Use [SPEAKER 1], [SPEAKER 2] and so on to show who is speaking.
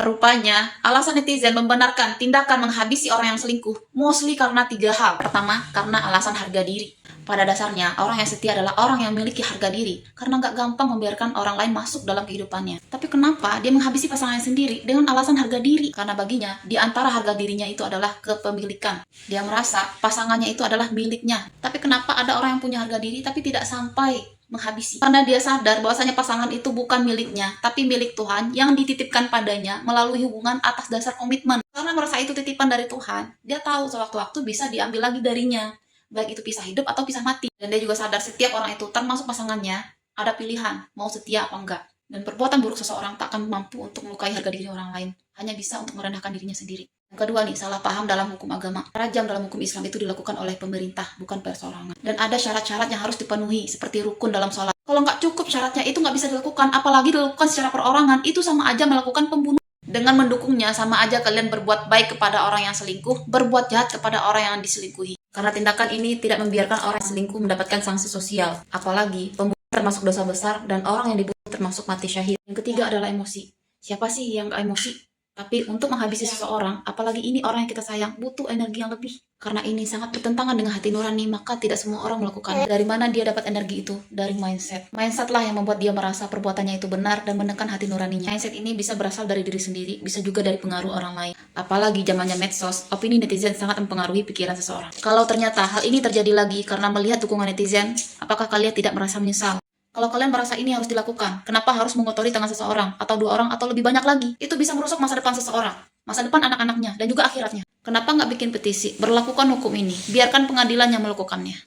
[SPEAKER 1] Rupanya, alasan netizen membenarkan tindakan menghabisi orang yang selingkuh mostly karena 3 hal. Pertama, karena alasan harga diri. Pada dasarnya, orang yang setia adalah orang yang memiliki harga diri karena nggak gampang membiarkan orang lain masuk dalam kehidupannya. Tapi kenapa dia menghabisi pasangannya sendiri dengan alasan harga diri? Karena baginya, di antara harga dirinya itu adalah kepemilikan. Dia merasa pasangannya itu adalah miliknya. Tapi kenapa ada orang yang punya harga diri tapi tidak sampai menghabisi? Karena dia sadar bahwasanya pasangan itu bukan miliknya, tapi milik Tuhan yang dititipkan padanya melalui hubungan atas dasar komitmen. Karena merasa itu titipan dari Tuhan, dia tahu sewaktu-waktu bisa diambil lagi darinya, baik itu pisah hidup atau pisah mati. Dan dia juga sadar setiap orang itu, termasuk pasangannya, ada pilihan mau setia apa enggak. Dan perbuatan buruk seseorang tak akan mampu untuk melukai harga diri orang lain, hanya bisa untuk merendahkan dirinya sendiri. Yang kedua nih, salah paham dalam hukum agama. Rajam dalam hukum Islam itu dilakukan oleh pemerintah, bukan perseorangan. Dan ada syarat-syarat yang harus dipenuhi, seperti rukun dalam sholat. Kalau nggak cukup syaratnya, itu nggak bisa dilakukan, apalagi dilakukan secara perorangan, itu sama aja melakukan pembunuhan. Dengan mendukungnya, sama aja kalian berbuat baik kepada orang yang selingkuh, berbuat jahat kepada orang yang diselingkuhi. Karena tindakan ini tidak membiarkan orang yang selingkuh mendapatkan sanksi sosial. Apalagi, pembunuhan termasuk dosa besar, dan orang yang dibunuh termasuk mati syahid. Yang ketiga adalah emosi. Siapa sih yang nggak emosi? Tapi untuk menghabisi seseorang, apalagi ini orang yang kita sayang, butuh energi yang lebih. Karena ini sangat bertentangan dengan hati nurani, maka tidak semua orang melakukannya. Dari mana dia dapat energi itu? Dari mindset. Mindset lah yang membuat dia merasa perbuatannya itu benar dan menekan hati nuraninya. Mindset ini bisa berasal dari diri sendiri, bisa juga dari pengaruh orang lain. Apalagi zamannya medsos, opini netizen sangat mempengaruhi pikiran seseorang. Kalau ternyata hal ini terjadi lagi karena melihat dukungan netizen, apakah kalian tidak merasa menyesal? Kalau kalian merasa ini harus dilakukan, kenapa harus mengotori tangan seseorang, atau 2 orang, atau lebih banyak lagi? Itu bisa merusak masa depan seseorang, masa depan anak-anaknya, dan juga akhiratnya. Kenapa nggak bikin petisi, berlakukan hukum ini, biarkan pengadilan yang melakukannya?